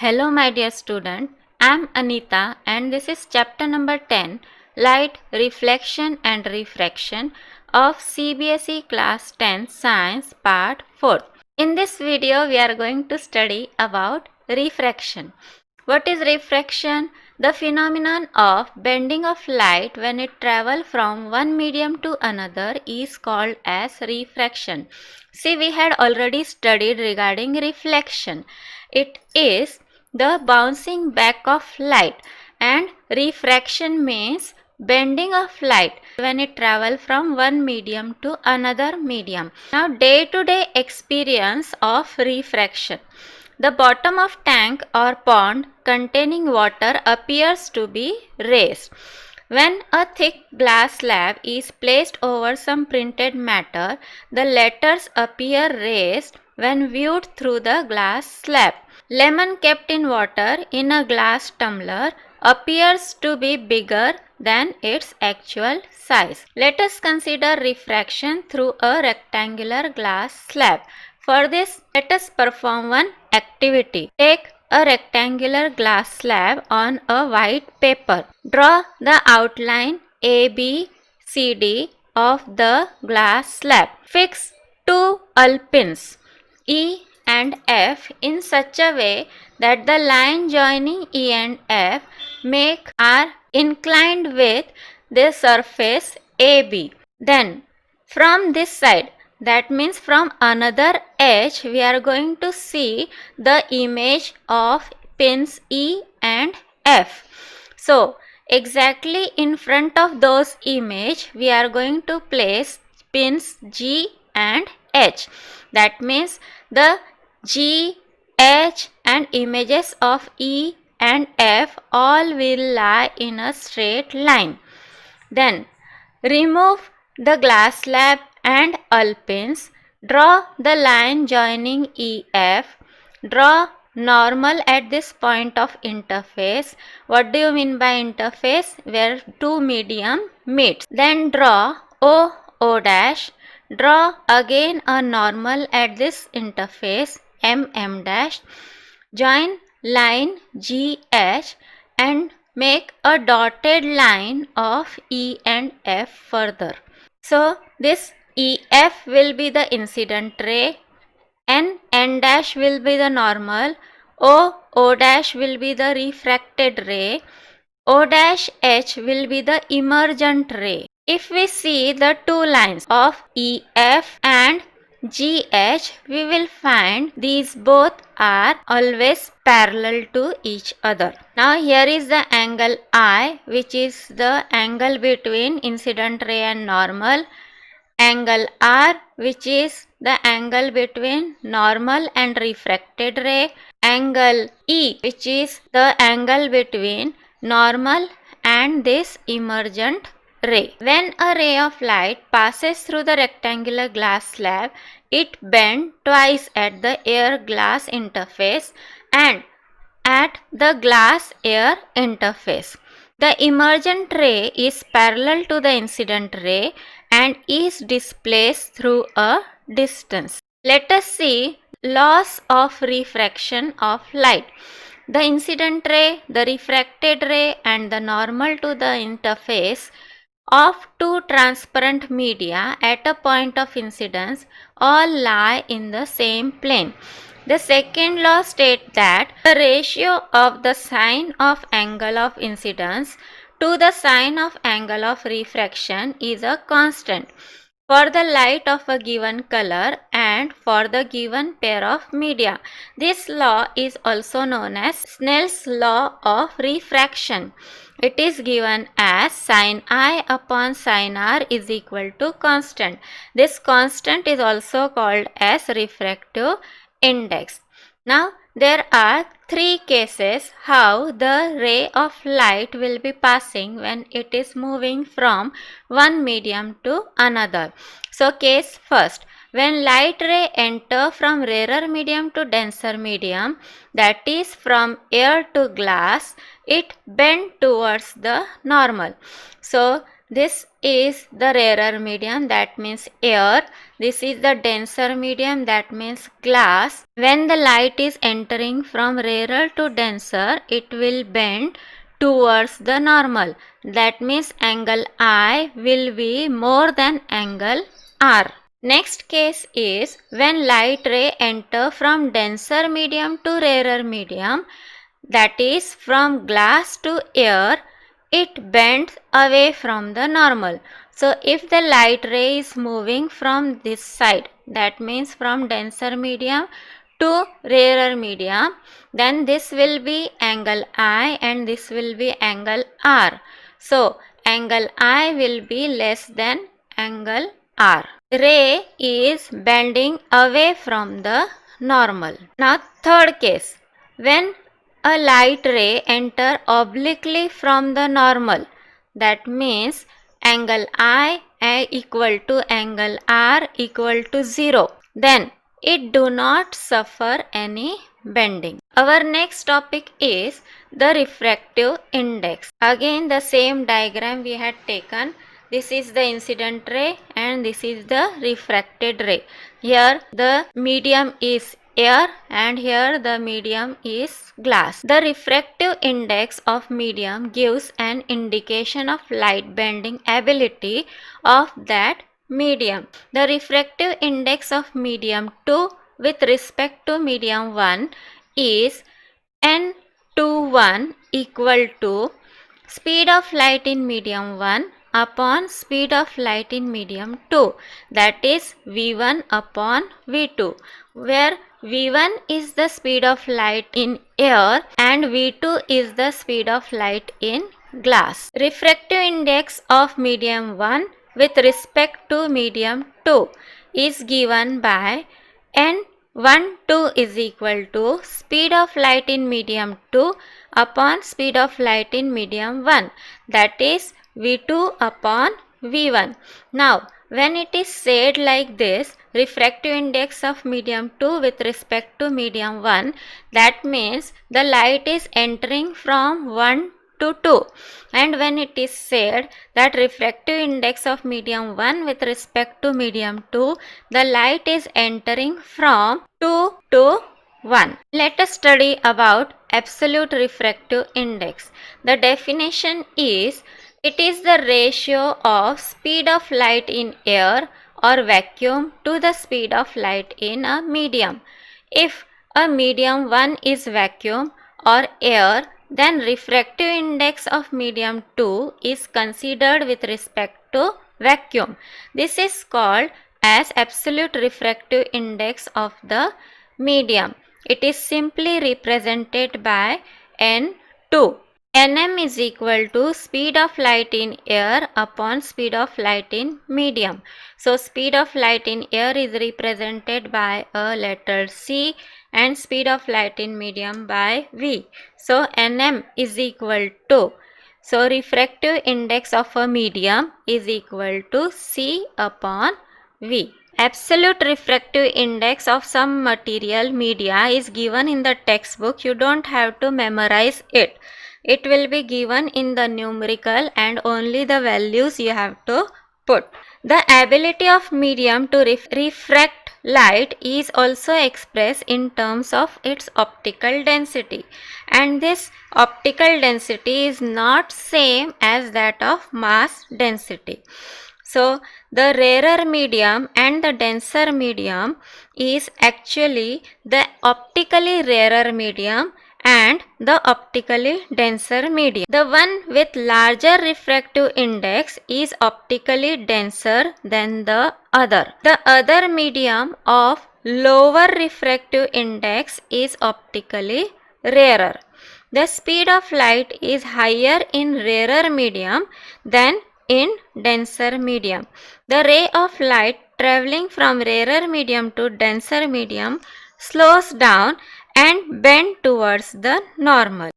Hello, my dear student. I'm Anita, and this is chapter number 10 Light, Reflection, and Refraction of CBSE Class 10 Science Part 4. In this video, we are going to study about refraction. What is refraction? The phenomenon of bending of light when it travels from one medium to another is called as refraction. See, we had already studied regarding reflection. It is the bouncing back of light, and refraction means bending of light when it travels from one medium to another medium. Now, day-to-day experience of refraction. The bottom of tank or pond containing water appears to be raised. When a thick glass slab is placed over some printed matter, the letters appear raised when viewed through the glass slab. Lemon kept in water in a glass tumbler appears to be bigger than its actual size. Let us consider refraction through a rectangular glass slab. For this, let us perform one activity. Take a rectangular glass slab on a white paper. Draw the outline ABCD of the glass slab. Fix two awl pins E and F in such a way that the line joining E and F are inclined with the surface AB. Then from this side, that means from another edge, we are going to see the image of pins E and F. So exactly in front of those image, we are going to place pins G and H. That means the G, H and images of E and F all will lie in a straight line. Then remove the glass slab and awl pins. Draw the line joining EF. Draw normal at this point of interface. What do you mean by interface? Where two medium meets. Then draw O dash. Draw again a normal at this interface M dash. Join line GH and make a dotted line of E and F further. So this EF will be the incident ray, N dash will be the normal, O dash will be the refracted ray, O dash H will be the emergent ray. If we see the two lines of EF and GH, we will find these both are always parallel to each other. Now here is the angle I, which is the angle between incident ray and normal. Angle R, which is the angle between normal and refracted ray. Angle E, which is the angle between normal and this emergent ray. When a ray of light passes through the rectangular glass slab, it bends twice at the air glass interface and at the glass air interface. The emergent ray is parallel to the incident ray and is displaced through a distance. Let us see laws of refraction of light. The incident ray, the refracted ray and the normal to the interface of two transparent media at a point of incidence all lie in the same plane. The second law states that the ratio of the sine of angle of incidence to the sine of angle of refraction is a constant for the light of a given color and for the given pair of media. This law is also known as Snell's law of refraction. It is given as sin I upon sin r is equal to constant. This constant is also called as refractive index. Now there are three cases how the ray of light will be passing when it is moving from one medium to another. So case first, when light ray enter from rarer medium to denser medium, that is from air to glass, it bend towards the normal. So This is the rarer medium, that means air. This is the denser medium, that means glass. When the light is entering from rarer to denser, it will bend towards the normal. That means angle I will be more than angle R. Next case is when light ray enter from denser medium to rarer medium, that is from glass to air, it bends away from the normal. So if the light ray is moving from this side, that means from denser medium to rarer medium, then this will be angle I and this will be angle R. So angle I will be less than angle R. Ray is bending away from the normal. Now third case, when a light ray enter obliquely from the normal, that means angle I equal to angle R equal to 0, then it do not suffer any bending. Our next topic is the refractive index. Again the same diagram we had taken. This is the incident ray and this is the refracted ray. Here the medium is air and here the medium is glass. The refractive index of medium gives an indication of light bending ability of that medium. The refractive index of medium 2 with respect to medium 1 is N21 equal to speed of light in medium 1 upon speed of light in medium 2, that is V1 upon V2, where V1 is the speed of light in air and V2 is the speed of light in glass. Refractive index of medium 1 with respect to medium 2 is given by N12 is equal to speed of light in medium 2 upon speed of light in medium 1, that is V2 upon V1. Now when it is said like this, refractive index of medium 2 with respect to medium 1, that means the light is entering from 1 to 2, and when it is said that refractive index of medium 1 with respect to medium 2, the light is entering from 2 to 1. Let us study about absolute refractive index. The definition is, it is the ratio of speed of light in air or vacuum to the speed of light in a medium. If a medium 1 is vacuum or air, then refractive index of medium 2 is considered with respect to vacuum. This is called as absolute refractive index of the medium. It is simply represented by N2. Nm is equal to speed of light in air upon speed of light in medium. So speed of light in air is represented by a letter C and speed of light in medium by V. So Nm is equal to, so refractive index of a medium is equal to C upon V. Absolute refractive index of some material media is given in the textbook. You don't have to memorize it. It will be given in the numerical and only the values you have to put. The ability of medium to refract light is also expressed in terms of its optical density, and this optical density is not same as that of mass density. So the rarer medium and the denser medium is actually the optically rarer medium and the optically denser medium. The one with larger refractive index is optically denser than the other. The other medium of lower refractive index is optically rarer. The speed of light is higher in rarer medium than in denser medium. The ray of light traveling from rarer medium to denser medium slows down and bend towards the normal.